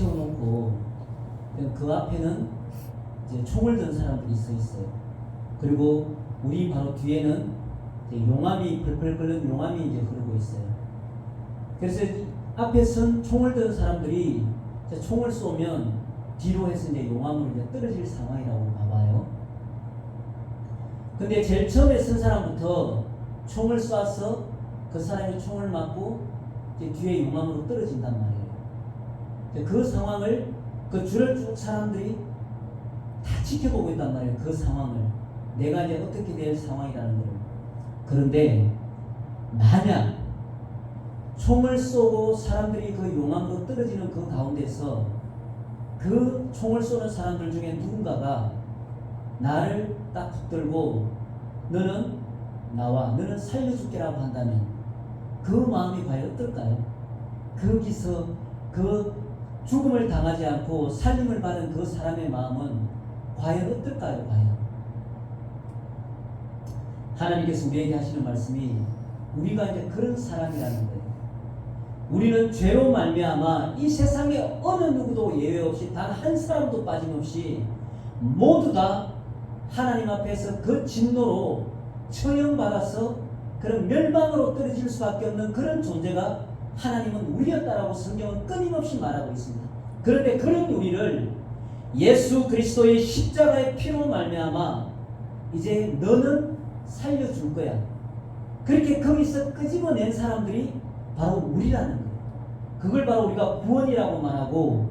채워놓고 그 앞에는 이제 총을 든 사람들이 서 있어요. 그리고 우리 바로 뒤에는 이제 용암이 펄펄 끓는 용암이 이제 흐르고 있어요. 그래서 앞에 선 총을 든 사람들이 이제 총을 쏘면 뒤로 해서 이제 용암으로 이제 떨어질 상황이라고 봐봐요. 근데 제일 처음에 쓴 사람부터 총을 쏴서 그 사람이 총을 맞고 이제 뒤에 용암으로 떨어진단 말이에요. 그 상황을 그 줄을 쭉 사람들이 다 지켜보고 있단 말이에요. 그 상황을 내가 이제 어떻게 될 상황이라는 걸. 그런데 만약 총을 쏘고 사람들이 그 용암으로 떨어지는 그 가운데서 그 총을 쏘는 사람들 중에 누군가가 나를 딱 붙들고 너는 나와 너는 살려줄게라고 한다면 그 마음이 과연 어떨까요? 거기서 그 죽음을 당하지 않고 살림을 받은 그 사람의 마음은 과연 어떨까요? 과연 하나님께서 우리에게 하시는 말씀이 우리가 이제 그런 사람이라는 거예요. 우리는 죄로 말미암아 이 세상에 어느 누구도 예외 없이 단 한 사람도 빠짐없이 모두 다 하나님 앞에서 그 진노로 처형받아서 그런 멸망으로 떨어질 수밖에 없는 그런 존재가 하나님은 우리였다라고 성경은 끊임없이 말하고 있습니다. 그런데 그런 우리를 예수 그리스도의 십자가의 피로 말미암아 이제 너는 살려줄 거야. 그렇게 거기서 끄집어낸 사람들이 바로 우리라는 거예요. 그걸 바로 우리가 구원이라고 말하고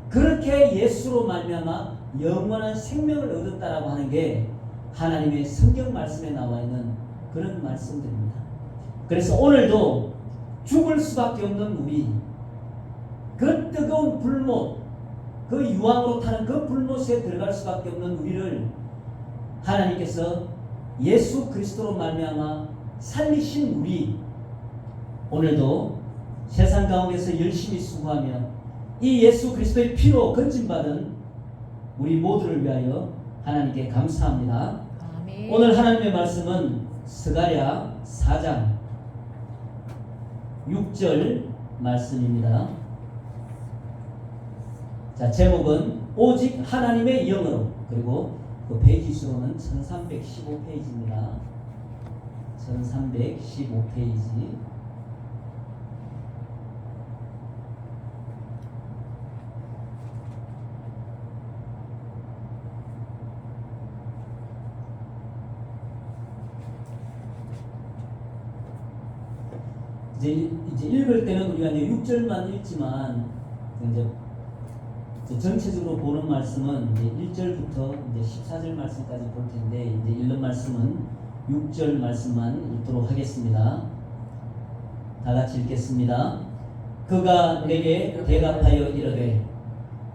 그렇게 예수로 말미암아 영원한 생명을 얻었다라고 하는 게 하나님의 성경 말씀에 나와 있는 그런 말씀들입니다. 그래서 오늘도 죽을 수밖에 없는 우리, 그 뜨거운 불못, 그 유황으로 타는 그 불못에 들어갈 수밖에 없는 우리를 하나님께서 예수 그리스도로 말미암아 살리신 우리, 오늘도 세상 가운데서 열심히 수고하며 이 예수 그리스도의 피로 건진받은 우리 모두를 위하여 하나님께 감사합니다. 아멘. 오늘 하나님의 말씀은 스가랴 4장 6절 말씀입니다. 자, 제목은 오직 하나님의 영으로, 그리고 그 페이지 수로는 1315페이지입니다. 1315페이지. 이제 읽을 때는 우리가 이제 6절만 읽지만 이제 전체적으로 보는 말씀은 이제 1절부터 이제 14절 말씀까지 볼 텐데 이제 읽는 말씀은 6절 말씀만 읽도록 하겠습니다. 다 같이 읽겠습니다. 그가 내게 대답하여 이르되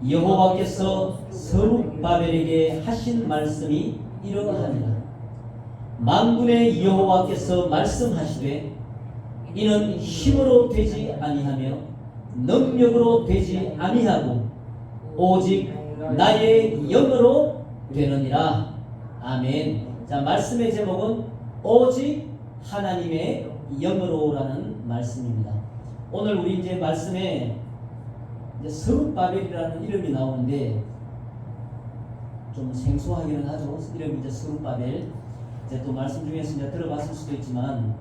여호와께서 스룹바벨에게 하신 말씀이 이러하니라. 만군의 여호와께서 말씀하시되 이는 힘으로 되지 아니하며 능력으로 되지 아니하고 오직 나의 영으로 되느니라. 아멘. 자, 말씀의 제목은 오직 하나님의 영으로라는 말씀입니다. 오늘 우리 이제 말씀에 이제 스룹바벨이라는 이름이 나오는데 좀 생소하기는 하죠. 이름이 이제 스룹바벨. 이제 또 말씀 중에서 이제 들어봤을 수도 있지만,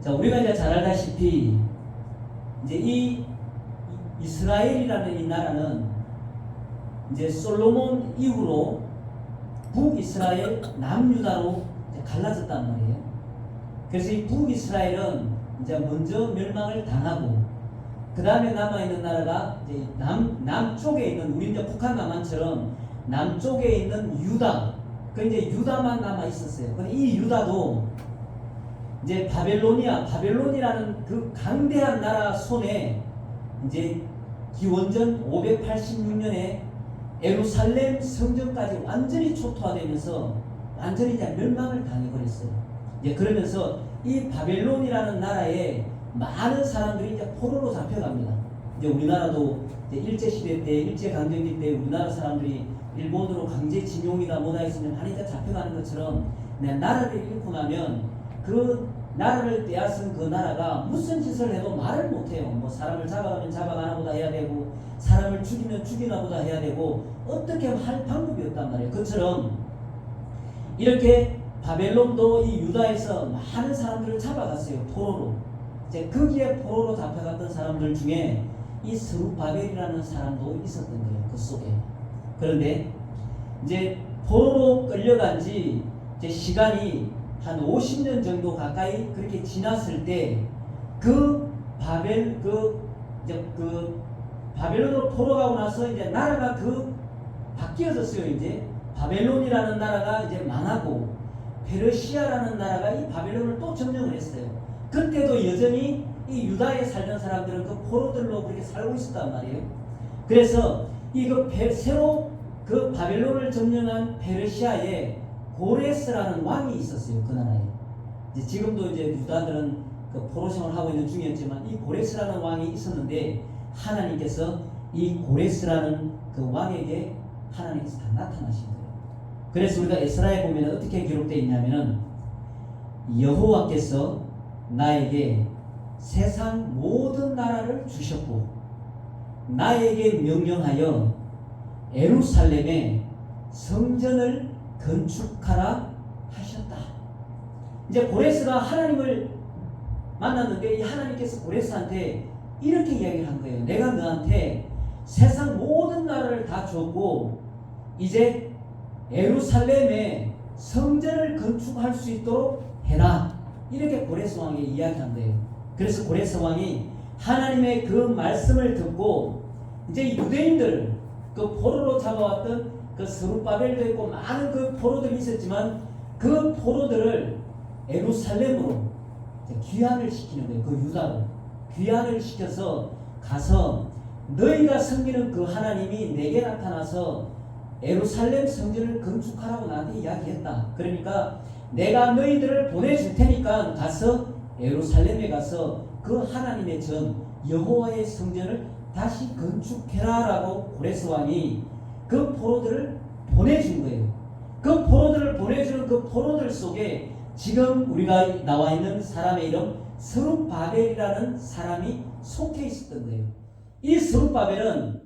자, 우리가 이제 잘 알다시피 이제 이 이스라엘이라는 이 나라는 이제 솔로몬 이후로 북이스라엘, 남유다로 이제 갈라졌단 말이에요. 그래서 이 북이스라엘은 이제 먼저 멸망을 당하고 그 다음에 남아있는 나라가 이제 남쪽에 있는, 우리 이제 북한 남한처럼 남쪽에 있는 유다, 그 이제 유다만 남아 있었어요. 근데 이 유다도 이제 바벨론이라는 그 강대한 나라 손에 이제 기원전 586년에 예루살렘 성전까지 완전히 초토화되면서 완전히 이제 멸망을 당해버렸어요. 이제 그러면서 이 바벨론이라는 나라에 많은 사람들이 이제 포로로 잡혀갑니다. 이제 우리나라도 이제 일제시대 때, 일제강점기 때 우리나라 사람들이 일본으로 강제징용이다 뭐다 했으면 많이 이제 잡혀가는 것처럼 나라를 잃고 나면 그 나라를 빼앗은 그 나라가 무슨 짓을 해도 말을 못해요. 뭐 사람을 잡아가면 잡아가나 보다 해야 되고, 죽이면 죽이나 보다 해야 되고 어떻게 할 방법이 없단 말이에요. 그처럼 이렇게 바벨론도 이 유다에서 많은 사람들을 잡아갔어요. 포로로. 이제 거기에 포로로 잡혀갔던 사람들 중에 이 스룹바벨이라는 사람도 있었던 거예요. 그 속에. 그런데 이제 포로로 끌려간 지 이제 시간이 한 50년 정도 가까이 그렇게 지났을 때 그 바벨론으로 포로 가고 나서 이제 나라가 바뀌어졌어요. 이제 바벨론이라는 나라가 이제 망하고 페르시아라는 나라가 이 바벨론을 또 점령을 했어요. 그때도 여전히 이 유다에 살던 사람들은 그 포로들로 그렇게 살고 있었단 말이에요. 그래서 새로 그 바벨론을 점령한 페르시아에 고레스라는 왕이 있었어요. 그 나라에. 이제 지금도 이제 유다들은 그 포로 생활을 하고 있는 중이었지만 이 고레스라는 왕이 있었는데 하나님께서 이 고레스라는 그 왕에게 하나님께서 다 나타나신 거예요. 그래서 우리가 에스라에 보면 어떻게 기록되어 있냐면은 여호와께서 나에게 세상 모든 나라를 주셨고 나에게 명령하여 예루살렘에 성전을 건축하라 하셨다. 이제 고레스가 하나님을 만났는데 이 하나님께서 고레스한테 이렇게 이야기를 한 거예요. 내가 너한테 세상 모든 나라를 다 줬고 이제 예루살렘에 성전을 건축할 수 있도록 해라. 이렇게 고레스 왕에게 이야기한 거예요. 그래서 고레스 왕이 하나님의 그 말씀을 듣고 이제 유대인들 그 포로로 잡아왔던 그 스룹바벨도 있고 많은 그 포로들이 있었지만 그 포로들을 예루살렘으로 귀환을 시키는 거예요. 그 유다로 귀환을 시켜서 가서 너희가 섬기는 그 하나님이 내게 나타나서 예루살렘 성전을 건축하라고 나한테 이야기했다. 그러니까 내가 너희들을 보내줄 테니까 가서 예루살렘에 가서 그 하나님의 전 여호와의 성전을 다시 건축해라 라고 고레스 왕이 그 포로들을 보내준 거예요. 그 포로들을 보내주는 그 포로들 속에 지금 우리가 나와 있는 사람의 이름 스룹바벨이라는 사람이 속해 있었던 거예요. 이 스룹바벨은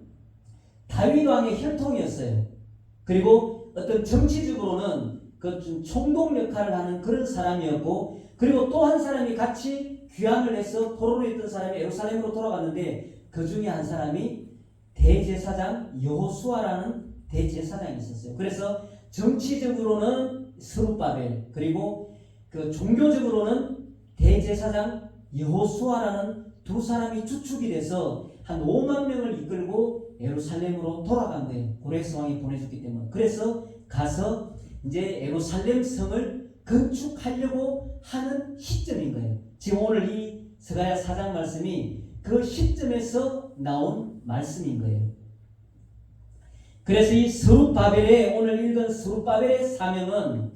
다윗 왕의 혈통이었어요. 그리고 어떤 정치적으로는 그 총독 역할을 하는 그런 사람이었고, 그리고 또 한 사람이 같이 귀환을 해서 포로로 있던 사람이 예루살렘으로 돌아갔는데 그 중에 한 사람이 대제사장 여호수아라는 대제사장이 있었어요. 그래서 정치적으로는 스룹바벨, 그리고 그 종교적으로는 대제사장 여호수아라는 두 사람이 주축이 돼서 한 5만 명을 이끌고 예루살렘으로 돌아간 거예요. 고레스 왕이 보내줬기 때문에. 그래서 가서 이제 예루살렘 성을 건축하려고 하는 시점인 거예요. 지금 오늘 이 스가랴 4장 말씀이 그 시점에서 나온 말씀인 거예요. 그래서 이 스룹바벨의 오늘 읽은 스룹바벨의 사명은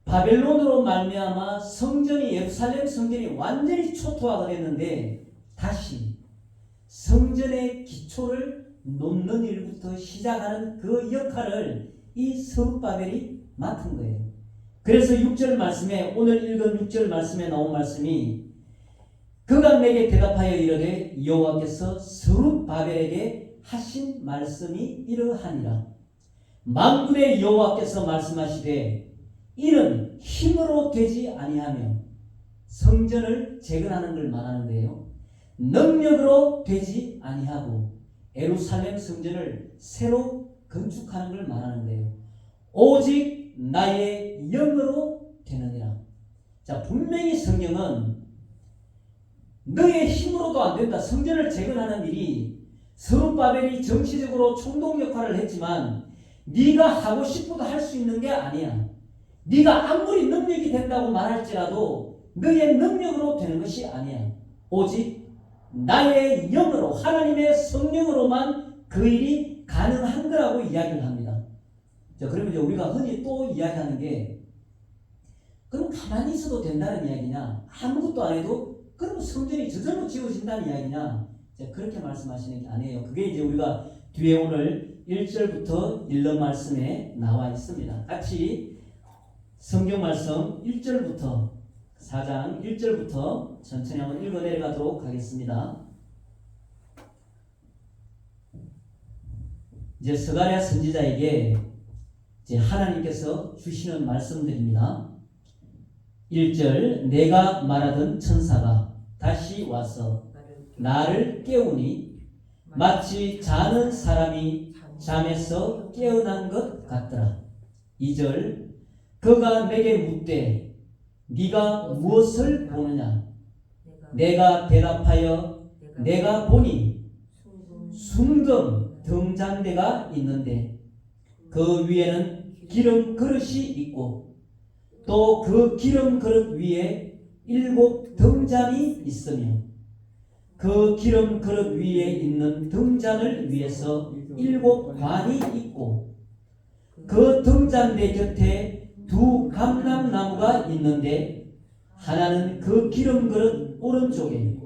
바벨론으로 말미암아 성전이 예루살렘 성전이 완전히 초토화가 됐는데 다시 성전의 기초를 놓는 일부터 시작하는 그 역할을 이 스룹바벨이 맡은 거예요. 그래서 6절 말씀에 오늘 읽은 6절 말씀에 나온 말씀이 그가 내게 대답하여 이르되 여호와께서 스룹바벨에게 하신 말씀이 이러하니라. 만군의 여호와께서 말씀하시되 이는 힘으로 되지 아니하며 성전을 재건하는 걸 말하는데요. 능력으로 되지 아니하고 예루살렘 성전을 새로 건축하는 걸 말하는데요. 오직 나의 영으로 되느니라. 자, 분명히 성경은 너의 힘으로도 안 된다. 성전을 재건하는 일이 스룹바벨이 정치적으로 총독 역할을 했지만 네가 하고 싶어도 할 수 있는 게 아니야. 네가 아무리 능력이 된다고 말할지라도 너의 능력으로 되는 것이 아니야. 오직 나의 영으로 하나님의 성령으로만 그 일이 가능한 거라고 이야기를 합니다. 자, 그러면 이제 우리가 흔히 또 이야기하는 게 그럼 가만히 있어도 된다는 이야기냐? 아무것도 안 해도 그럼 성전이 저절로 지어진다는 이야기냐? 자, 그렇게 말씀하시는 게 아니에요. 그게 이제 우리가 뒤에 오늘 1절부터 읽는 말씀에 나와 있습니다. 같이 성경 말씀 1절부터 4장 1절부터 천천히 한번 읽어 내려가도록 하겠습니다. 이제 스가랴 선지자에게 이제 하나님께서 주시는 말씀들입니다. 1절 내가 말하던 천사가 다시 와서 나를 깨우니 마치 자는 사람이 잠에서 깨어난 것 같더라. 2절 그가 내게 묻되 네가 무엇을 보느냐? 내가 대답하여 내가 보니 순금 등잔대가 있는데 그 위에는 기름 그릇이 있고 또 그 기름 그릇 위에 7 등잔이 있으며 그 기름 그릇 위에 있는 등잔을 위해서 7 관이 있고 그 등잔대 곁에 2 감람나무가 있는데 하나는 그 기름 그릇 오른쪽에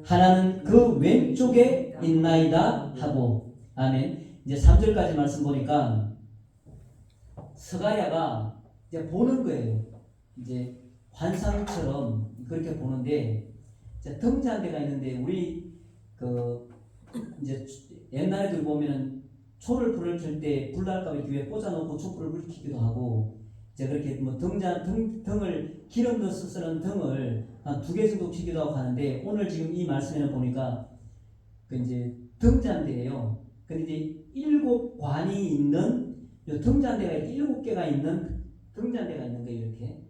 하나는 그 왼쪽에 있나이다 하고. 아멘. 이제 3절까지 말씀 보니까 스가랴가 이제 보는 거예요. 이제 환상처럼 그렇게 보는데 이제 등잔대가 있는데 우리 이제 옛날에도 보면은 초를 불을 켤 때 불날까봐 뒤에 꽂아놓고 촛불을 불키기도 하고 이제 그렇게 뭐 등을 기름 넣어서 쓰는 등을 한 2개 정도 켜기도 하고 하는데 오늘 지금 이 말씀에는 보니까 그 이제 등잔대예요. 근데 이제 7 관이 있는 등잔대가 7개가 있는 등잔대가 있는 거예요. 이렇게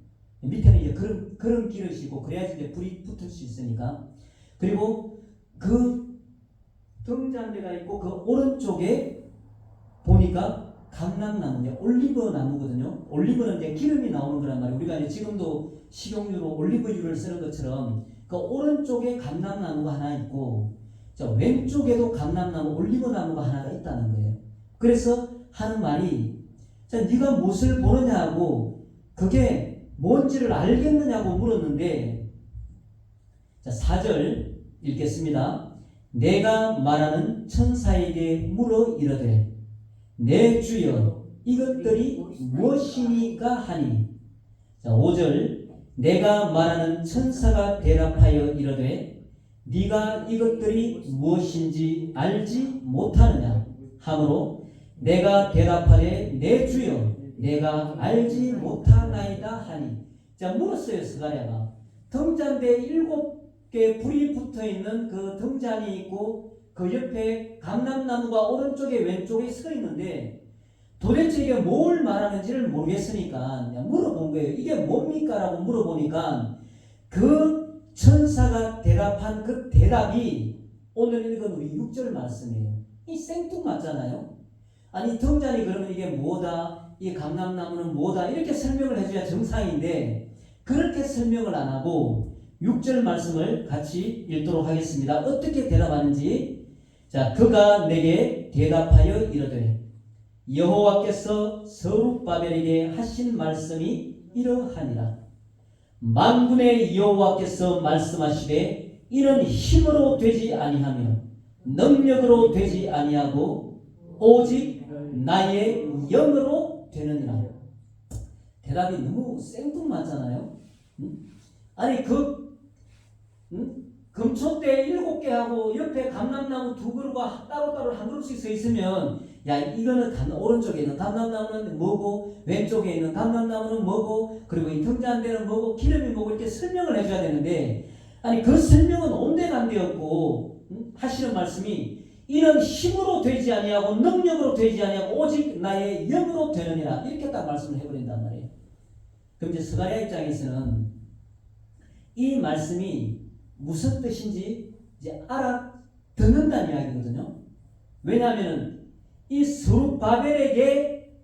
밑에는 이제 그런 기름이고 그래야지 이제 불이 붙을 수 있으니까. 그리고 그 등잔대가 있고 그 오른쪽에 보니까 감람나무, 올리브 나무거든요. 올리브는 이제 기름이 나오는 거란 말이에요. 우리가 이제 지금도 식용유로 올리브유를 쓰는 것처럼 그 오른쪽에 감람나무가 하나 있고 저 왼쪽에도 감람나무, 올리브 나무가 하나가 있다는 거예요. 그래서 하는 말이 자, 네가 무엇을 보느냐고 그게 뭔지를 알겠느냐고 물었는데 자, 4절 읽겠습니다. 내가 말하는 천사에게 물어 이르되 내 주여 이것들이 무엇이니까 하니. 자, 5절 내가 말하는 천사가 대답하여 이르되 네가 이것들이 무엇인지 알지 못하느냐 하므로 내가 대답하되 내 주여 내가 알지 못하나이다 하니. 자, 물었어요. 스가랴가 등잔대에 7개 불이 붙어있는 그 등잔이 있고 그 옆에 감람나무가 오른쪽에 왼쪽에 서 있는데 도대체 이게 뭘 말하는지를 모르겠으니까 물어본 거예요. 이게 뭡니까? 라고 물어보니까 그 천사가 대답한 그 대답이 오늘 읽은 우리 6절 말씀이에요. 이 생뚱맞잖아요. 아니 등잔이 그러면 이게 뭐다? 이 감람나무는 뭐다? 이렇게 설명을 해줘야 정상인데 그렇게 설명을 안 하고 6절 말씀을 같이 읽도록 하겠습니다. 어떻게 대답하는지. 자, 그가 내게 대답하여 이르되 여호와께서 스룹바벨에게 하신 말씀이 이러하니라. 만군의 여호와께서 말씀하시되 이는 힘으로 되지 아니하며 능력으로 되지 아니하고 오직 나의 영으로 되느니라. 대답이 너무 생뚱맞잖아요. 아니 금초대 7개하고 옆에 감람나무 2그루가 따로따로 한 그루씩 서 있으면 야 이거는 오른쪽에 있는 감람나무는 뭐고 왼쪽에 있는 감람나무는 뭐고 그리고 이 등잔대는 뭐고 기름이 뭐고 이렇게 설명을 해줘야 되는데 아니 그 설명은 온데간데 없고 하시는 말씀이 이는 힘으로 되지 아니하고 능력으로 되지 아니하고 오직 나의 영으로 되느니라. 이렇게 딱 말씀을 해버린단 말이에요. 그럼 이제 스가랴 입장에서는 이 말씀이 무슨 뜻인지 이제 알아듣는다는 이야기거든요. 왜냐하면 이 스룹바벨에게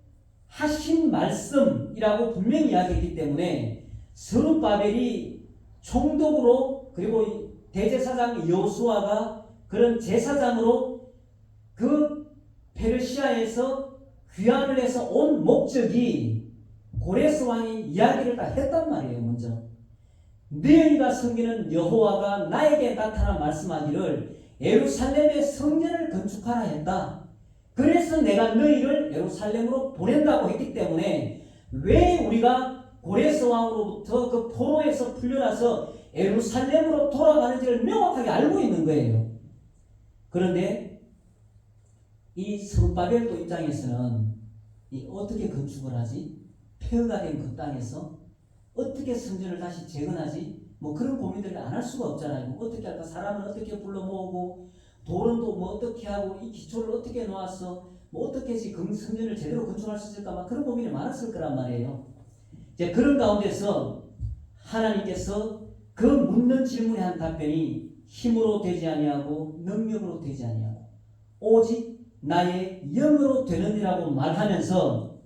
하신 말씀이라고 분명히 이야기했기 때문에 스룹바벨이 총독으로 그리고 대제사장 여호수아가 그런 제사장으로 그 페르시아에서 귀환을 해서 온 목적이 고레스 왕이 이야기를 다 했단 말이에요. 먼저 너희가 섬기는 여호와가 나에게 나타나 말씀하기를 예루살렘의 성전을 건축하라 했다. 그래서 내가 너희를 예루살렘으로 보낸다고 했기 때문에 왜 우리가 고레스 왕으로부터 그 포로에서 풀려나서 예루살렘으로 돌아가는지를 명확하게 알고 있는 거예요. 그런데 이 스룹바벨도 입장에서는 이 어떻게 건축을 하지? 폐허가 된 그 땅에서 어떻게 성전을 다시 재건하지? 뭐 그런 고민들을 안 할 수가 없잖아요. 뭐 어떻게 할까? 사람을 어떻게 불러 모으고 돌은 또 뭐 어떻게 하고 이 기초를 어떻게 놓았어? 뭐 어떻게 해서 성전을 제대로 건축할 수 있을까? 막 그런 고민이 많았을 거란 말이에요. 이제 그런 가운데서 하나님께서 그 묻는 질문에 한 답변이 힘으로 되지 아니하고 능력으로 되지 아니하고 오직 나의 영으로 되느니라고 말하면서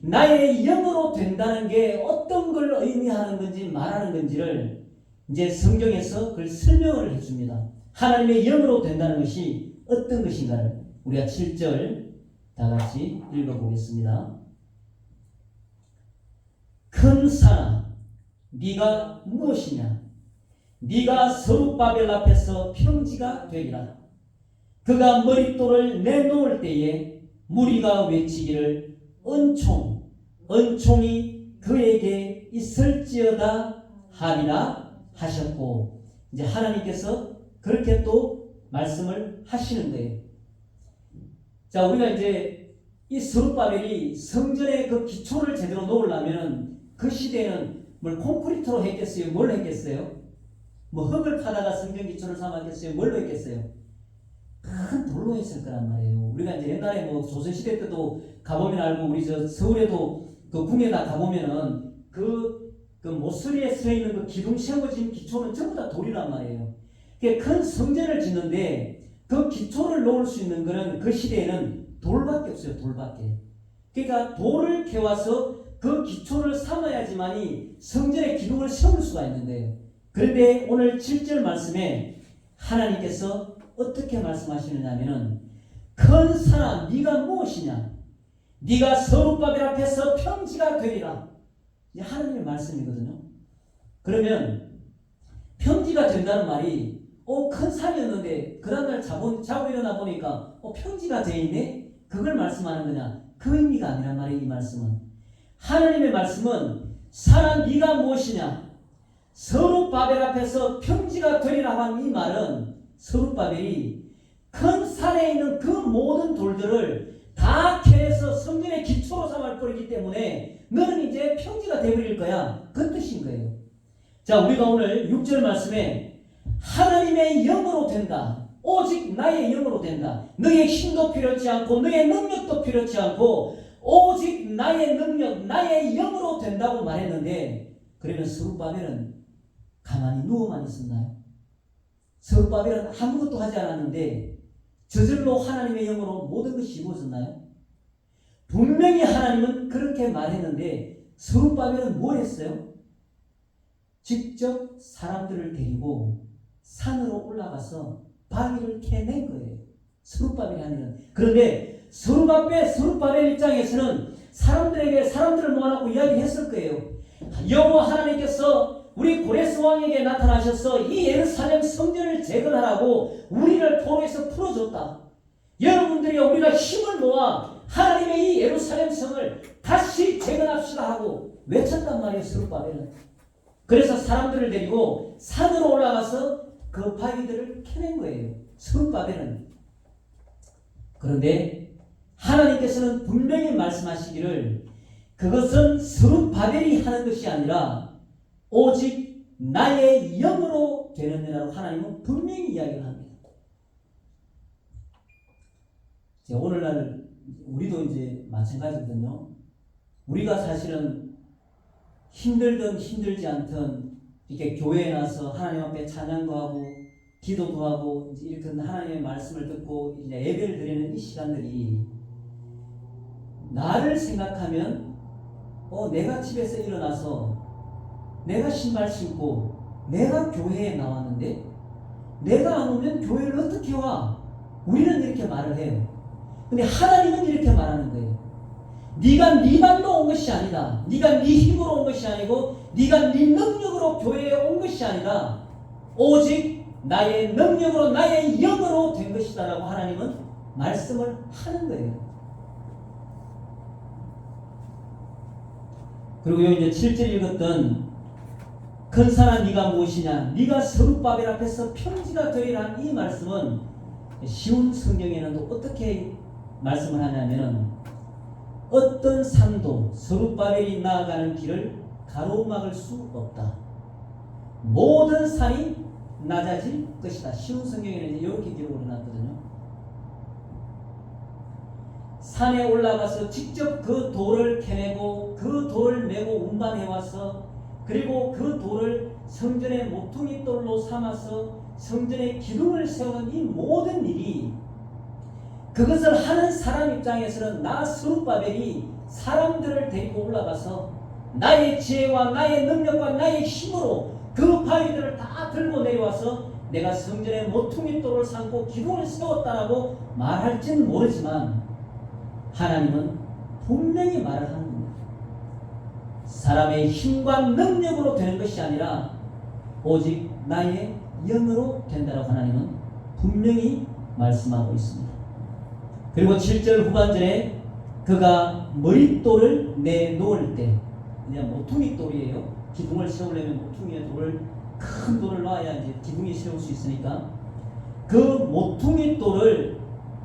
나의 영으로 된다는 게 어떤 걸 의미하는 건지 말하는 건지를 이제 성경에서 그걸 설명을 해줍니다. 하나님의 영으로 된다는 것이 어떤 것인가를 우리가 7절 다 같이 읽어보겠습니다. 큰 산아 네가 무엇이냐? 네가 스룹바벨 앞에서 평지가 되리라. 그가 머릿돌을 내놓을 때에 무리가 외치기를 은총이 그에게 있을지어다 하리라 하셨고, 이제 하나님께서 그렇게 또 말씀을 하시는 거예요. 자, 우리가 이제 이 스룹바벨이 성전의 그 기초를 제대로 놓으려면 그 시대에는 뭘 콘크리트로 했겠어요? 뭘 했겠어요? 뭐 흙을 파다가 성전 기초를 삼았겠어요? 뭘로 했겠어요? 큰 돌로 했을 거란 말이에요. 우리가 이제 옛날에 뭐 조선시대 때도 가보면 알고, 우리 저 서울에도 그 궁에다 가보면은 그 모서리에 서 있는 그 기둥 세워진 기초는 전부 다 돌이란 말이에요. 큰 성전을 짓는데 그 기초를 놓을 수 있는 거는 그 시대에는 돌밖에 없어요. 돌밖에. 그러니까 돌을 캐와서 그 기초를 삼아야지만이 성전의 기둥을 세울 수가 있는 거예요. 그런데 오늘 7절 말씀에 하나님께서 어떻게 말씀하시느냐면은 큰 산아 네가 무엇이냐? 네가 스룹바벨 앞에서 평지가 되리라. 이제 하나님의 말씀이거든요. 그러면 평지가 된다는 말이 큰 산이었는데 그 다음날 자고 일어나 보니까 평지가 돼 있네? 그걸 말씀하는 거냐? 그 의미가 아니란 말이에요. 이 말씀은 하나님의 말씀은 산아 네가 무엇이냐? 스룹바벨 앞에서 평지가 되리라 한 이 말은 스룹바벨이 큰 산에 있는 그 모든 돌들을 다 캐서 성전의 기초로 삼을 거기 때문에 너는 이제 평지가 되어버릴 거야. 그 뜻인 거예요. 자, 우리가 오늘 6절 말씀에 하나님의 영으로 된다. 오직 나의 영으로 된다. 너의 힘도 필요치 않고 너의 능력도 필요치 않고 오직 나의 능력, 나의 영으로 된다고 말했는데, 그러면 스룹바벨은 가만히 누워만 있었나요? 스룹바벨은 아무것도 하지 않았는데 저절로 하나님의 영으로 모든 것이 이루어졌나요? 분명히 하나님은 그렇게 말했는데 스룹바벨은 뭘 했어요? 직접 사람들을 데리고 산으로 올라가서 바위를 캐낸 거예요. 스룹바벨이 아니라. 그런데 스룹바벨 입장에서는 사람들을 모아놓고 이야기했을 거예요. 여호와 하나님께서 우리 고레스 왕에게 나타나셔서 이 예루살렘 성전을 재건하라고 우리를 포로에서 풀어줬다. 여러분들이 우리가 힘을 모아 하나님의 이 예루살렘 성을 다시 재건합시다 하고 외쳤단 말이에요. 스룹바벨은. 그래서 사람들을 데리고 산으로 올라가서 그 바위들을 캐낸 거예요. 스룹바벨은. 그런데 하나님께서는 분명히 말씀하시기를 그것은 스룹바벨이 하는 것이 아니라 오직 나의 영으로 되는 데라고 하나님은 분명히 이야기를 합니다. 오늘날 우리도 이제 마찬가지거든요. 우리가 사실은 힘들든 힘들지 않든 이렇게 교회에 나서 하나님 앞에 찬양도 하고 기도도 하고 이렇게 하나님의 말씀을 듣고 이제 예배를 드리는 이 시간들이 나를 생각하면 내가 집에서 일어나서 내가 신발 신고 내가 교회에 나왔는데 내가 안 오면 교회를 어떻게 와? 우리는 이렇게 말을 해요. 근데 하나님은 이렇게 말하는 거예요. 네가 네 발로 온 것이 아니다. 네가 네 힘으로 온 것이 아니고 네가 네 능력으로 교회에 온 것이 아니라 오직 나의 능력으로 나의 영으로 된 것이다 라고 하나님은 말씀을 하는 거예요. 그리고 이제 7절 읽었던 큰 산아 네가 무엇이냐? 네가 스룹바벨 앞에서 평지가 되리라 이 말씀은 쉬운 성경에는 또 어떻게 말씀을 하냐면은 어떤 산도 스룹바벨이 나아가는 길을 가로막을 수 없다. 모든 산이 낮아질 것이다. 쉬운 성경에는 이제 이렇게 기록을 해놨거든요. 산에 올라가서 직접 그 돌을 캐내고 그 돌을 메고 운반해와서 그리고 그 돌을 성전의 모퉁이 돌로 삼아서 성전의 기둥을 세우는 이 모든 일이 그것을 하는 사람 입장에서는 나 스룹바벨이 사람들을 데리고 올라가서 나의 지혜와 나의 능력과 나의 힘으로 그 바위들을 다 들고 내려와서 내가 성전의 모퉁이 돌을 삼고 기둥을 세웠다라고 말할지는 모르지만 하나님은 분명히 말을 하는 겁니다. 사람의 힘과 능력으로 되는 것이 아니라 오직 나의 영으로 된다라고 하나님은 분명히 말씀하고 있습니다. 그리고 7절 후반절에 그가 머릿돌을 내놓을 때, 그냥 모퉁이 돌이에요. 기둥을 세우려면 모퉁이에 돌을 큰 돌을 놔야 이제 기둥이 세울 수 있으니까 그 모퉁이 돌을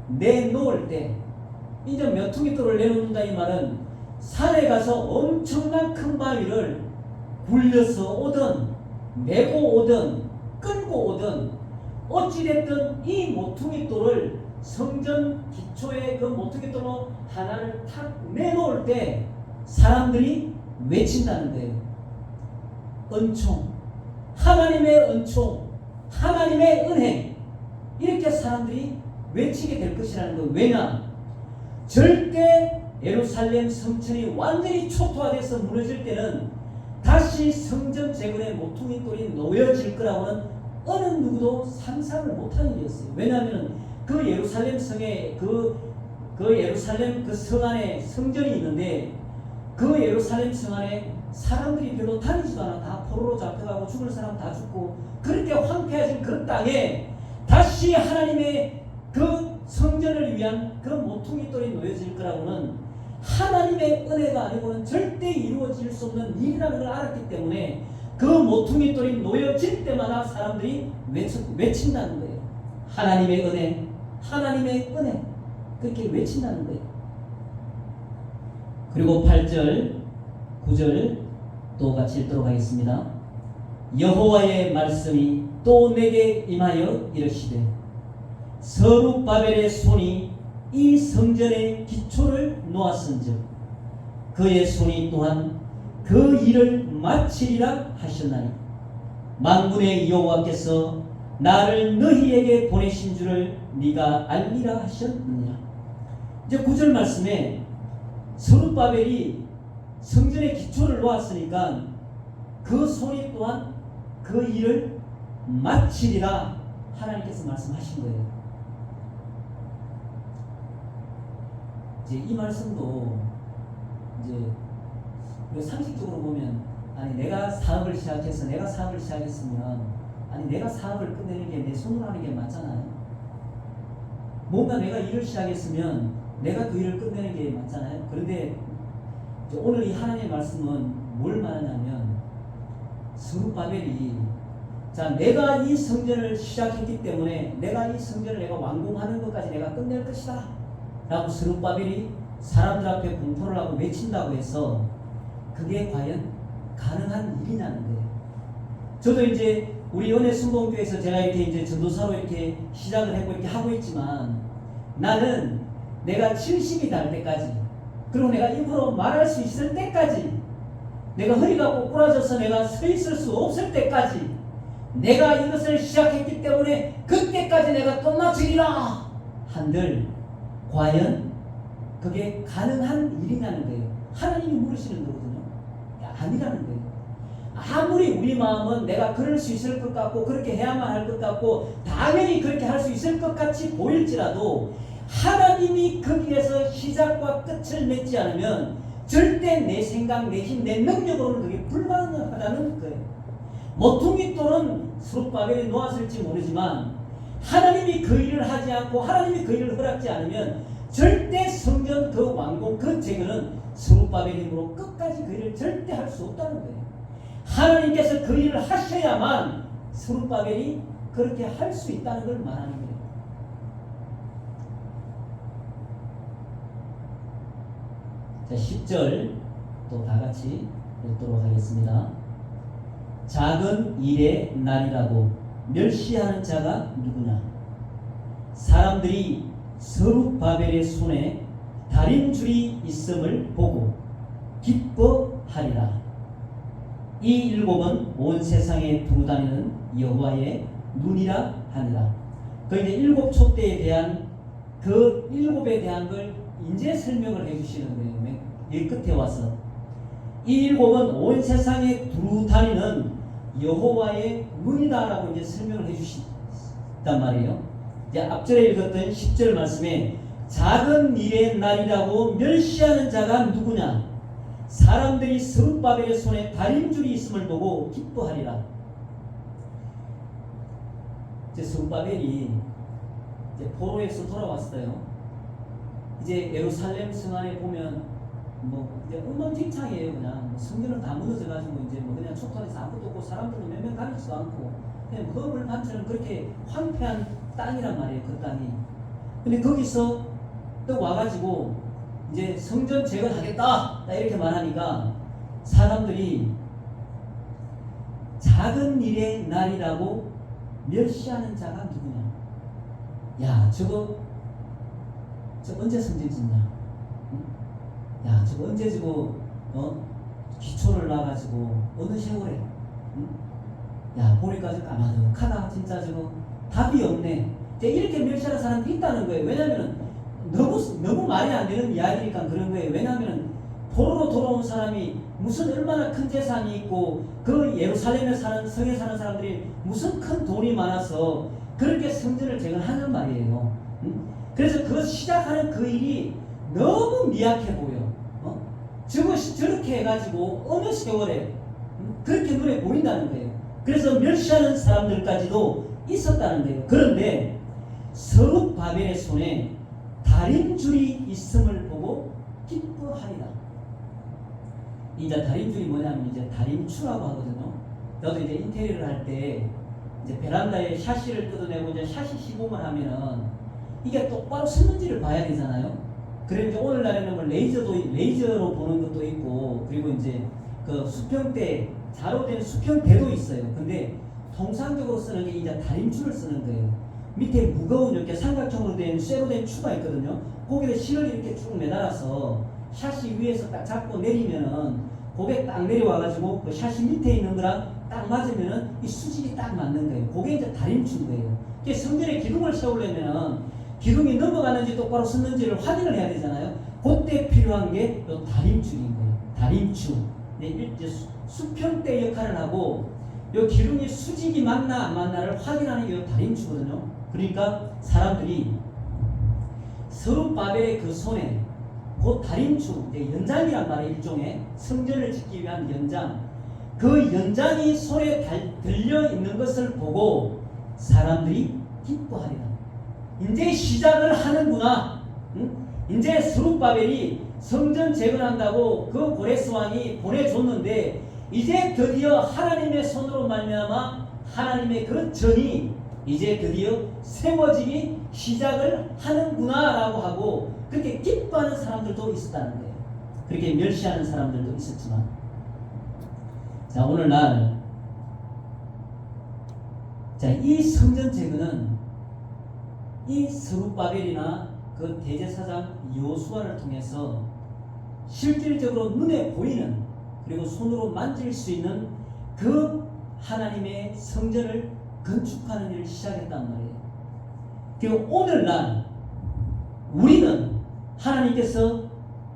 내놓을 때, 이제 모퉁이 돌을 내놓는다 이 말은 산에 가서 엄청난 큰 바위를 굴려서 오든 메고 오든 끌고 오든 어찌됐든 이 모퉁이 돌을 성전 기초의 그 모퉁이 돌로 하나를 탁 내놓을 때 사람들이 외친다는 거예요. 은총, 하나님의 은총, 하나님의 은혜, 이렇게 사람들이 외치게 될 것이라는 거예요. 왜냐? 절대 예루살렘 성전이 완전히 초토화돼서 무너질 때는 다시 성전 재건의 모퉁이 돌이 놓여질 거라고는 어느 누구도 상상을 못하는 일이었어요. 왜냐하면 그 예루살렘 성에 그 예루살렘 그 성 안에 성전이 있는데 그 예루살렘 성 안에 사람들이 별로 다니지도 않아. 다 포로로 잡혀가고 죽을 사람 다 죽고 그렇게 황폐해진 그 땅에 다시 하나님의 그 성전을 위한 그 모퉁이 돌이 놓여질 거라고는 하나님의 은혜가 아니고는 절대 이루어질 수 없는 일이라는 걸 알았기 때문에 그 모퉁이 돌이 놓여질 때마다 사람들이 외친다는 거예요. 하나님의 은혜, 하나님의 은혜, 그렇게 외친다는 거예요. 그리고 8절, 9절 또 같이 읽도록 하겠습니다. 여호와의 말씀이 또 내게 임하여 이르시되 스룹바벨의 손이 이 성전의 기초를 놓았은즉 그의 손이 또한 그 일을 마치리라 하셨나니 만군의 여호와께서 나를 너희에게 보내신 줄을 네가 알리라 하셨느니라. 이제 9절 말씀에 스룹바벨이 성전의 기초를 놓았으니까 그 손이 또한 그 일을 마치리라 하나님께서 말씀하신 거예요. 이제 이 말씀도 이제 상식적으로 보면 아니 내가 사업을 시작했으면 아니 내가 사업을 끝내는 게 내 손으로 하는 게 맞잖아요. 뭔가 내가 일을 시작했으면 내가 그 일을 끝내는 게 맞잖아요. 그런데 오늘 이 하나님의 말씀은 뭘 말하냐면 스룹바벨이 자 내가 이 성전을 시작했기 때문에 내가 이 성전을 내가 완공하는 것까지 내가 끝낼 것이다 라고 스룹바벨이 사람들 앞에 공포를 하고 외친다고 해서 그게 과연 가능한 일이냐는 거예요. 저도 이제 우리 연애 순복음교회에서 제가 이렇게 이제 전도사로 이렇게 시작을 하고 이렇게 하고 있지만 나는 내가 70이 달 때까지 그리고 내가 입으로 말할 수 있을 때까지 내가 허리가 꼬꾸라져서 내가 서 있을 수 없을 때까지 내가 이것을 시작했기 때문에 그때까지 내가 끝마치리라 한들 과연 그게 가능한 일이냐는 거예요. 하나님이 물으시는 거거든요. 아니라는 거예요. 아무리 우리 마음은 내가 그럴 수 있을 것 같고 그렇게 해야만 할 것 같고 당연히 그렇게 할 수 있을 것 같이 보일지라도 하나님이 거기에서 시작과 끝을 맺지 않으면 절대 내 생각, 내 힘, 내 능력으로는 그게 불가능하다는 거예요. 모퉁이 돌은 스룹바벨이 놓았을지 모르지만 하나님이 그 일을 하지 않고 하나님이 그 일을 허락지 않으면 절대 성전 그 완공, 그 재건은 스룹바벨의 힘으로 끝까지 그 일을 절대 할 수 없다는 거예요. 하나님께서 그 일을 하셔야만 스룹바벨이 그렇게 할 수 있다는 걸 말하는 거예요. 자, 10절 또 다 같이 읽도록 하겠습니다. 작은 일의 날이라고 멸시하는 자가 누구냐? 사람들이 스룹바벨의 손에 다림줄이 있음을 보고 기뻐하리라. 이 일곱은 온 세상에 두루다니는 여호와의 눈이라 하니라. 그 이제 일곱 촛대에 대한 그 일곱에 대한 걸 이제 설명을 해주시는 거예요. 이 끝에 와서 이 일곱은 온 세상에 두루다니는 여호와의 눈이다라고 이제 설명을 해주시단 말이에요. 이제 앞절에 읽었던 10절 말씀에 작은 일의 날이라고 멸시하는 자가 누구냐? 사람들이 스룹바벨의 손에 다림줄이 있음을 보고 기뻐하리라. 이제 스룹바벨이 이제 포로에서 돌아왔어요. 이제 예루살렘 성 안에 보면 뭐 이제 엉망진창이에요. 그냥 뭐 성전은 다 무너져가지고 이제 뭐 그냥 촛불에서 아무것도 없고 사람들도 몇 명 가리지도 않고 그냥 허물판처럼 그렇게 황폐한 땅이란 말이에요. 그 땅이. 근데 거기서 또 와가지고 이제 성전 재건하겠다 이렇게 말하니까 사람들이 작은 일의 날이라고 멸시하는 자가 누구냐? 야, 저거 언제 성전 짓냐? 응? 야, 저거 언제 저거 기초를 놔가지고 어느 세월에? 응? 야, 보니까 저 까마득하다. 진짜 저거 답이 없네. 이렇게 멸시하는 사람들이 있다는 거예요. 왜냐면은 너무 말이 안 되는 이야기니까 그런 거예요. 왜냐하면 포로로 돌아온 사람이 무슨 얼마나 큰 재산이 있고 그 예루살렘에 사는 성에 사는 사람들이 무슨 큰 돈이 많아서 그렇게 성전을 재건하는 말이에요. 그래서 그 시작하는 그 일이 너무 미약해 보여. 저렇게 해가지고 어느 세월에 그렇게 눈에 보인다는 거예요. 그래서 멸시하는 사람들까지도 있었다는 거예요. 그런데 스룹바벨의 손에 다림줄이 있음을 보고 기뻐하리라. 이제 다림줄이 뭐냐면 이제 다림추라고 하거든요. 나도 이제 인테리어를 할 때 이제 베란다에 샤시를 뜯어내고 이제 샤시 시공을 하면은 이게 똑바로 섰는지를 봐야 되잖아요. 그리고 이제 오늘날에는 뭐 레이저로 보는 것도 있고 그리고 이제 그 수평대 자로 된 수평대도 있어요. 근데 통상적으로 쓰는 게 이제 다림줄을 쓰는 거예요. 밑에 무거운 이렇게 삼각형으로 된 쇠로 된 추가 있거든요. 거기에 실을 이렇게 쭉 매달아서 샤시 위에서 딱 잡고 내리면은 고개 딱 내려와가지고 그 샤시 밑에 있는 거랑 딱 맞으면은 이 수직이 딱 맞는 거예요. 그게 이제 다림추인 거예요. 이게 성전에 기둥을 세우려면은 기둥이 넘어가는지 똑바로 섰는지를 확인을 해야 되잖아요. 그때 필요한 게 이 다림줄인 거예요. 다림추. 이제 수평대 역할을 하고 이 기둥이 수직이 맞나 안 맞나를 확인하는 게 이 다림추거든요. 그러니까 사람들이 스룹바벨의 그 손에 그 다림추, 연장이란 말이에요. 일종의 성전을 짓기 위한 연장. 그 연장이 손에 들려 있는 것을 보고 사람들이 기뻐하리라. 이제 시작을 하는구나. 응? 이제 스룹바벨이 성전 재건한다고 그 고레스 왕이 보내줬는데 이제 드디어 하나님의 손으로 말미암아 하나님의 그 전이 이제 드디어 세워지기 시작을 하는구나라고 하고 그렇게 기뻐하는 사람들도 있었다는 거예요. 그렇게 멸시하는 사람들도 있었지만, 자, 오늘날 이 성전 재건은 이 스룹바벨이나 그 대제사장 여호수아를 통해서 실질적으로 눈에 보이는 그리고 손으로 만질 수 있는 그 하나님의 성전을 건축하는 일을 시작했단 말이에요. 그리고 오늘날 우리는 하나님께서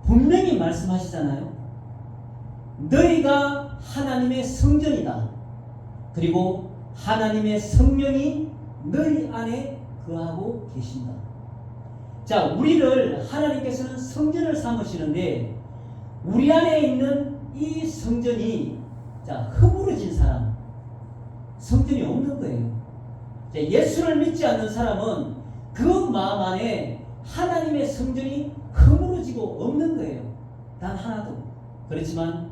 분명히 말씀하시잖아요. 너희가 하나님의 성전이다. 그리고 하나님의 성령이 너희 안에 거하고 계신다. 자, 우리를 하나님께서는 성전을 삼으시는데 우리 안에 있는 이 성전이 허물어진 사람, 성전이 없는 거예요. 예수를 믿지 않는 사람은 그 마음 안에 하나님의 성전이 허물어지고 없는 거예요. 단 하나도. 그렇지만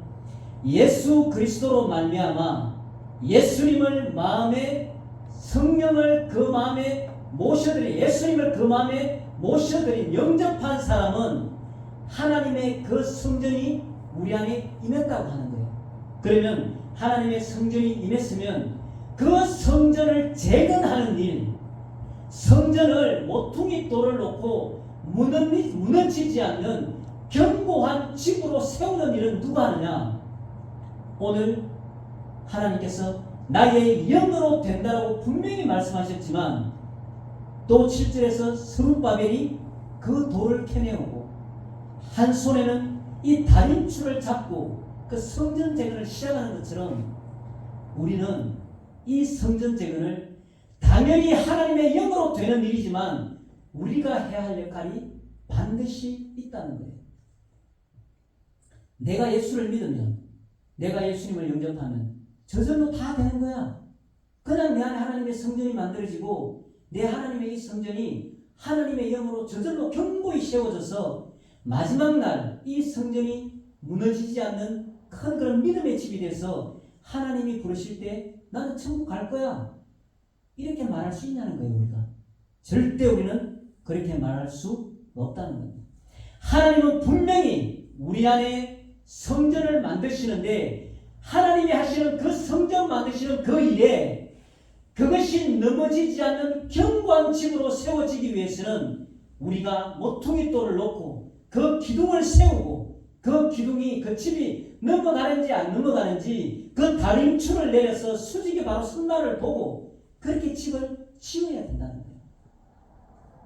예수 그리스도로 말미암아 예수님을 마음에 성령을 그 마음에 모셔드린 예수님을 그 마음에 모셔드린 영접한 사람은 하나님의 그 성전이 우리 안에 임했다고 하는 거예요. 그러면 하나님의 성전이 임했으면 그 성전을 재건하는 일, 성전을 모퉁이 돌을 놓고 무너지지 않는 견고한 집으로 세우는 일은 누가 하느냐? 오늘 하나님께서 나의 영으로 된다라고 분명히 말씀하셨지만 또 7절에서 스룹바벨이 그 돌을 캐내오고 한 손에는 이 다림줄을 잡고 그 성전 재건을 시작하는 것처럼 우리는 이 성전 재건을 당연히 하나님의 영으로 되는 일이지만 우리가 해야 할 역할이 반드시 있다는 거예요. 내가 예수를 믿으면, 내가 예수님을 영접하면 저절로 다 되는 거야. 그냥 내 안에 하나님의 성전이 만들어지고 내 하나님의 이 성전이 하나님의 영으로 저절로 견고히 세워져서 마지막 날 이 성전이 무너지지 않는 큰 그런 믿음의 집이 돼서 하나님이 부르실 때 나는 천국 갈 거야. 이렇게 말할 수 있냐는 거예요, 우리가. 절대 우리는 그렇게 말할 수 없다는 겁니다. 하나님은 분명히 우리 안에 성전을 만드시는데 하나님이 하시는 그 성전 만드시는 그 일에 그것이 넘어지지 않는 견고한 집으로 세워지기 위해서는 우리가 모퉁이 돌을 놓고 그 기둥을 세우고 그 기둥이 그 집이 넘어가는지 안 넘어가는지 그 다림줄을 내려서 수직에 바로 선날을 보고 그렇게 집을 지어야 된다는 거예요.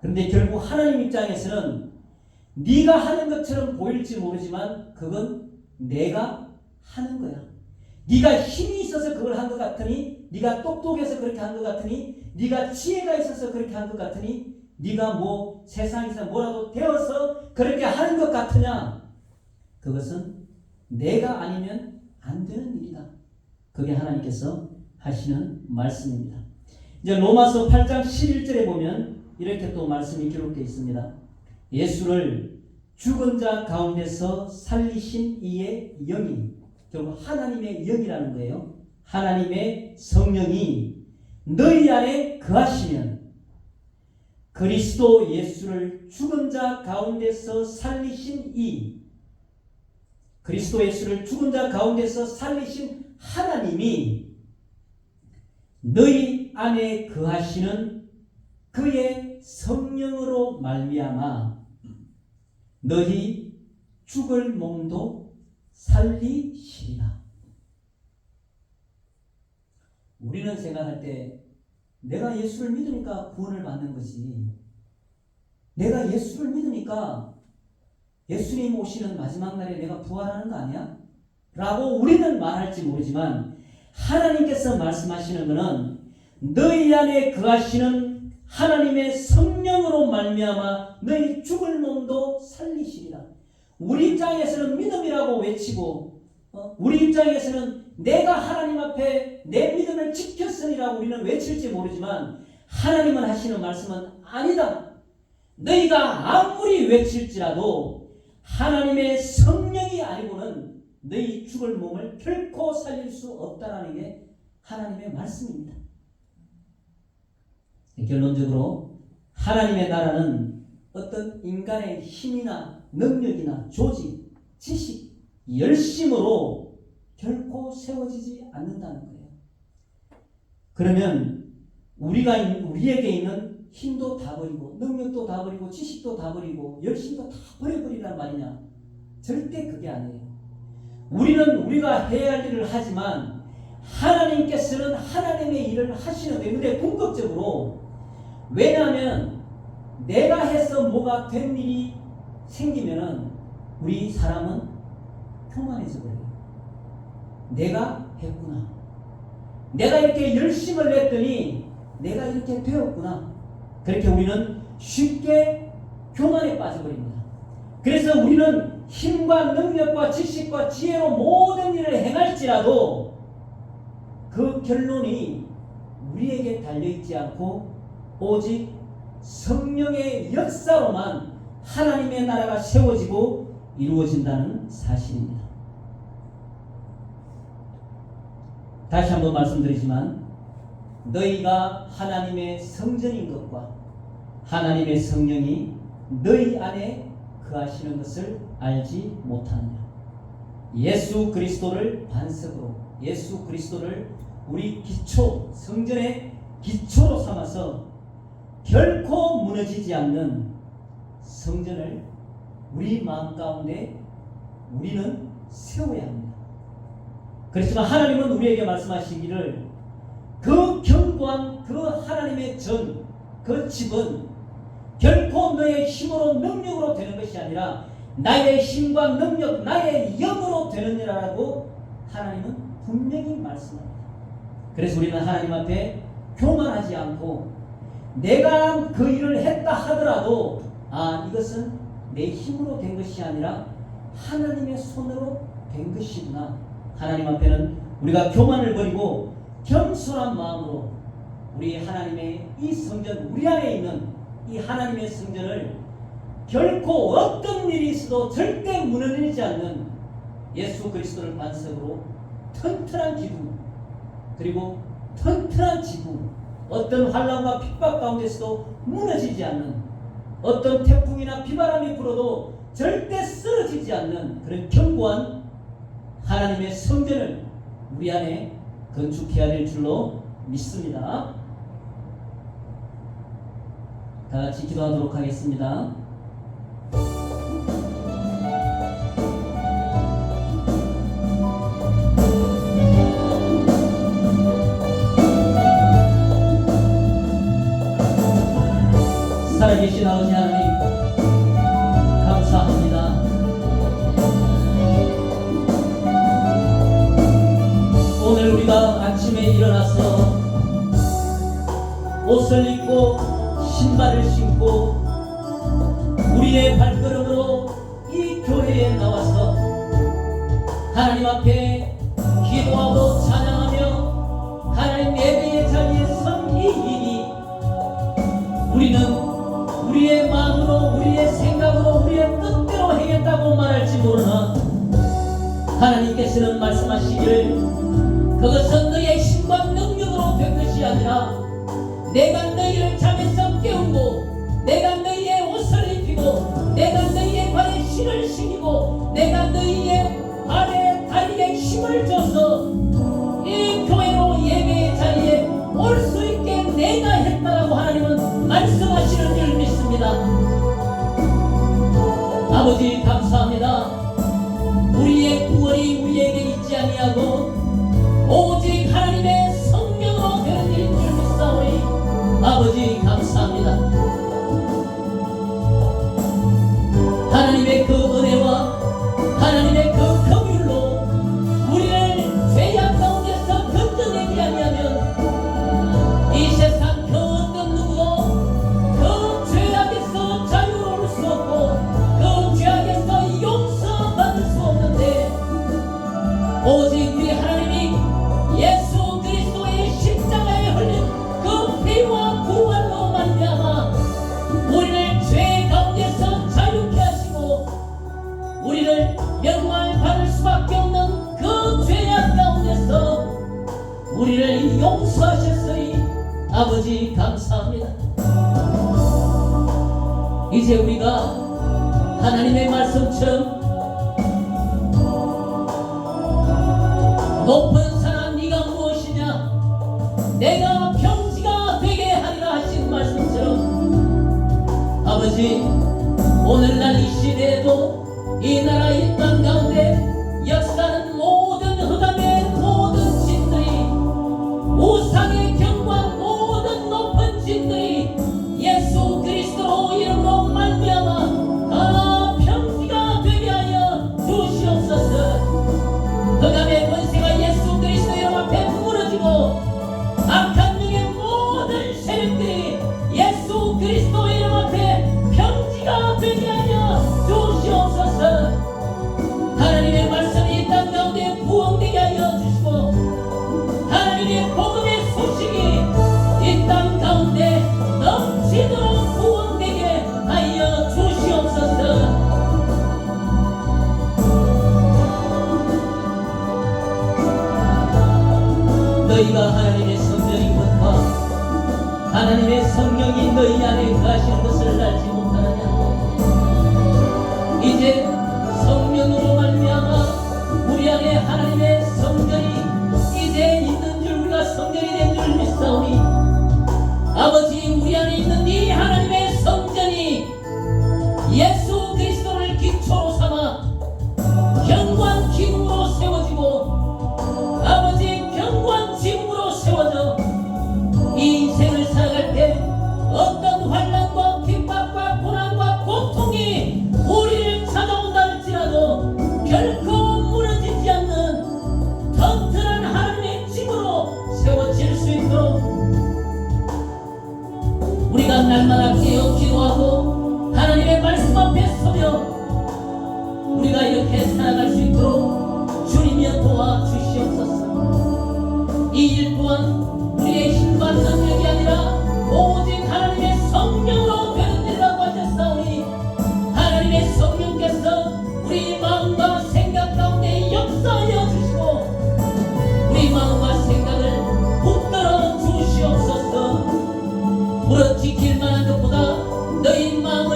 그런데 결국 하나님 입장에서는 네가 하는 것처럼 보일지 모르지만 그건 내가 하는 거야. 네가 힘이 있어서 그걸 한 것 같으니, 네가 똑똑해서 그렇게 한 것 같으니, 네가 지혜가 있어서 그렇게 한 것 같으니, 네가 뭐 세상에서 뭐라도 되어서 그렇게 하는 것 같으냐? 그것은 내가 아니면 안 되는 일이다. 그게 하나님께서 하시는 말씀입니다. 이제 로마서 8장 11절에 보면 이렇게 또 말씀이 기록되어 있습니다. 예수를 죽은 자 가운데서 살리신 이의 영이, 결국 하나님의 영이라는 거예요. 하나님의 성령이 너희 안에 거하시면 그리스도 예수를 죽은 자 가운데서 살리신 이, 그리스도 예수를 죽은 자 가운데서 살리신 하나님이 너희 안에 거하시는 그의 성령으로 말미암아 너희 죽을 몸도 살리시리라. 우리는 생각할 때 내가 예수를 믿으니까 구원을 받는 거지, 내가 예수를 믿으니까 예수님 오시는 마지막 날에 내가 부활하는 거 아니야? 라고 우리는 말할지 모르지만 하나님께서 말씀하시는 것은 너희 안에 거하시는 하나님의 성령으로 말미암아 너희 죽을 몸도 살리시리라. 우리 입장에서는 믿음이라고 외치고 우리 입장에서는 내가 하나님 앞에 내 믿음을 지켰으니라고 우리는 외칠지 모르지만 하나님은 하시는 말씀은 아니다. 너희가 아무리 외칠지라도 하나님의 성령이 아니고는 너희 죽을 몸을 결코 살릴 수 없다라는 게 하나님의 말씀입니다. 결론적으로 하나님의 나라는 어떤 인간의 힘이나 능력이나 조직, 지식, 열심으로 결코 세워지지 않는다는 거예요. 그러면 우리에게 있는 힘도 다 버리고 능력도 다 버리고 지식도 다 버리고 열심도 다 버려버리란 말이냐? 절대 그게 아니에요. 우리는 우리가 해야 할 일을 하지만 하나님께서는 하나님의 일을 하시는데, 근데 궁극적으로, 왜냐하면 내가 해서 뭐가 된 일이 생기면은 우리 사람은 교만해져 버려요. 내가 했구나, 내가 이렇게 열심을 냈더니 내가 이렇게 되었구나, 그렇게 우리는 쉽게 교만에 빠져버립니다. 그래서 우리는 힘과 능력과 지식과 지혜로 모든 일을 행할지라도 그 결론이 우리에게 달려있지 않고 오직 성령의 역사로만 하나님의 나라가 세워지고 이루어진다는 사실입니다. 다시 한번 말씀드리지만 너희가 하나님의 성전인 것과 하나님의 성령이 너희 안에 거하시는 것을 알지 못하느냐. 예수 그리스도를 반석으로, 예수 그리스도를 우리 기초, 성전의 기초로 삼아서 결코 무너지지 않는 성전을 우리 마음 가운데 우리는 세워야 합니다. 그렇지만 하나님은 우리에게 말씀하시기를 그 견고한 그 하나님의 전, 그 집은 결코 너의 힘으로 능력으로 되는 것이 아니라 나의 힘과 능력, 나의 영으로 되느니라라고 하나님은 분명히 말씀합니다. 그래서 우리는 하나님 앞에 교만하지 않고 내가 그 일을 했다 하더라도 이것은 내 힘으로 된 것이 아니라 하나님의 손으로 된 것이구나. 하나님 앞에는 우리가 교만을 버리고 겸손한 마음으로 우리 하나님의 이 성전, 우리 안에 있는 이 하나님의 성전을 결코 어떤 일이 있어도 절대 무너지지 않는 예수 그리스도를 반석으로 튼튼한 기둥, 그리고 튼튼한 지붕, 어떤 환난과 핍박 가운데서도 무너지지 않는, 어떤 태풍이나 비바람이 불어도 절대 쓰러지지 않는 그런 견고한 하나님의 성전을 우리 안에 건축해야 될 줄로 믿습니다. 다 같이 기도하도록 하겠습니다. 살아계신 아버지 하나님, 감사합니다. 오늘 우리가 아침에 일어나서 옷을 입고 신발을 신고 우리의 발걸음으로 이 교회에 나와서 하나님 앞에 기도하고 찬양하며 하나님 예배의 자리에 선 이 일이 우리는 우리의 마음으로, 우리의 생각으로, 우리의 뜻대로 행했다고 말할지 모르나 하나님께서는 말씀하시기를 그것은 너의 힘과 능력으로 된 것이 아니라 내가 너희를 잠에서 깨우고 내가 너희의 옷을 입히고 내가 너희의 발에 신을 신기고 내가 너희의 발에 다리에 힘을 줘서 이 교회로 예배의 자리에 올 수 있게 내가 했다라고 하나님은 말씀하시는 줄 믿습니다. 아버지 감사합니다. 우리의 구원이 우리에게 있지 아니하고 오직 하나님의 성령으로 되는 일인 줄 믿사오니 아버지 감사합니다. 하나님의 그 은혜와 하나님의 그 긍휼로 우리를 죄악 가운데서 건져내지 아니하면 이 세상 그 어떤 누구도 그 죄악에서 자유로울 수 없고 그 죄악에서 용서받을 수 없는데 오직 우리 하나님이 예수 그리스도의 십자가에 흘린 그 피와 부활로 말미암아 우리를 죄 가운데서 자유케 하시고 우리를 멸망받을 수밖에 없는 그 죄악 가운데서 우리를 용서하셨으니 아버지 감사합니다. 이제 우리가 하나님의 말씀처럼 높은 산아 네가 무엇이냐 내가 평지가 되게 하리라 하신 말씀처럼 아버지 오늘날 이 시대에도 이 나라 이 땅 가운데 역사하는 모든 흑암의 모든 진들이 우상의 견고한 모든 높은 진들이 예수 그리스도 이름으로 말미암아 다 평지가 되게 하여 주시옵소서. 흑암의 권세가 예수 그리스도 이름 앞에 무너지고 악한 영의 모든 세력들이 예수 그리스도 이름 앞에 평지가 되게 하여 주시옵소서. 하나님의 말씀이 이 땅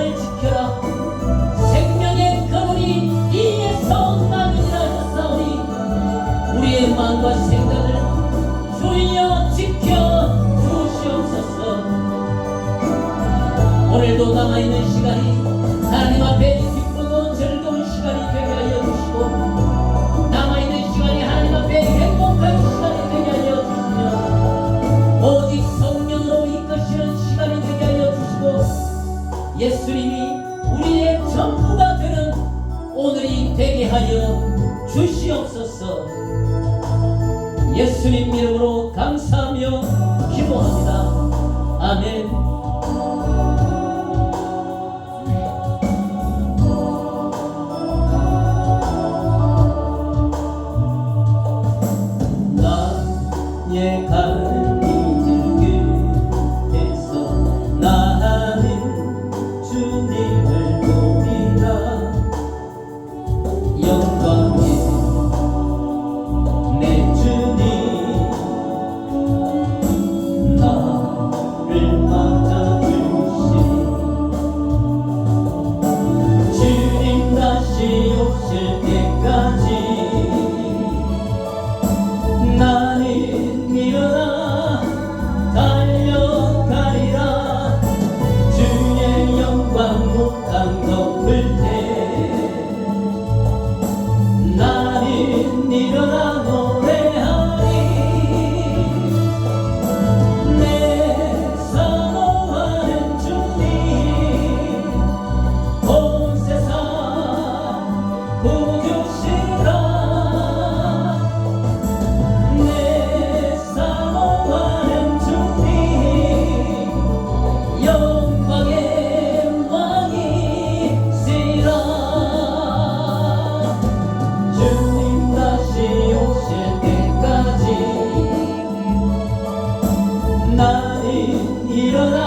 영광을 지켜라. 생명의 근원이 이에서 나느니라 하사오니 우리의 마음과 생각을 주여 지켜 주시옵소서. 오늘도 남아있는 시간이 하나님 앞에 기쁘고 즐거운 시간이 되게 하여 주시고, 남아있는 시간이 하나님 앞에 행복한 시간이 되게 하여 주시며, 오직 성령으로 이끄시는 시간이 되게 하여 주시고, 예수님이 우리의 전부가 되는 오늘이 되게 하여 주시옵소서. 예수님 이름으로 감사하며 기도합니다. 아멘. 나의 가는 이 길에서 나는 주님을 보리라. 영광의 내 주님 나를 맞아주시. 주님 다시 오실 때까지 나는 일어나 달려가리라. 주의 영광 못한 덮을 때 나는 일어나 노래하리. 내 사모하는 주님 온 세상 구주시라. 내 사모하는 주님 영광의 왕이시라. 주님 다시 오실 때까지 나는 일어나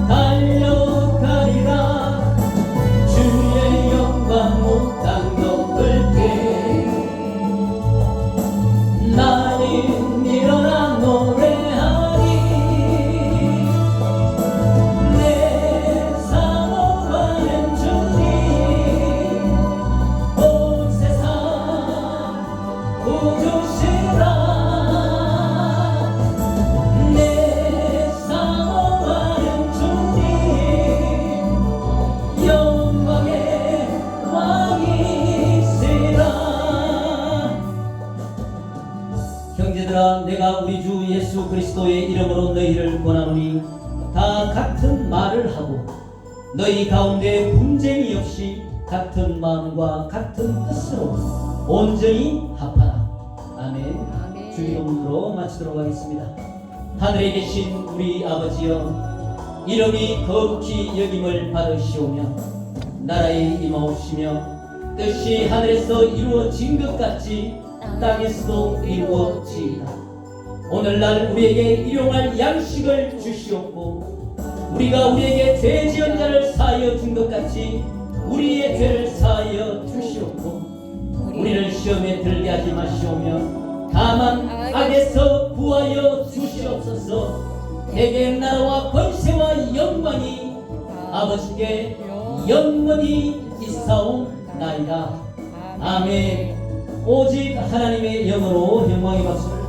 달려가리라. 주의 영광 못한 덮을 때 나는 일어나 노래하리. 내 사모하는 주님 온 세상 구주시라. 내 사모하는 주님 영광의 왕이시라. 형제들아, 내가 우리 주 예수 그리스도의 이름으로 너희를 권하노니 다 같은 말을 하고 너희 가운데 분쟁이 없이 같은 마음과 같은 뜻으로 온전히 합하라. 아멘. 아멘. 주기도문으로 마치도록 하겠습니다. 하늘에 계신 우리 아버지여, 이름이 거룩히 여김을 받으시오며 나라에 임하옵시며 뜻이 하늘에서 이루어진 것 같이 땅에서도 이루어지이다. 오늘날 우리에게 일용할 양식을 주시옵고, 우리가 우리에게 죄 지은 자를 사하여 준 것 같이 우리의 죄를 사하여 주시옵고, 우리를 시험에 들게 하지 마시오며 다만 악에서 구하여 주시옵소서. 대개 나라와 권세와 영광이 아버지께 영원히 있사옵나이다. 아멘. 오직 하나님의 영으로 영광의 박수를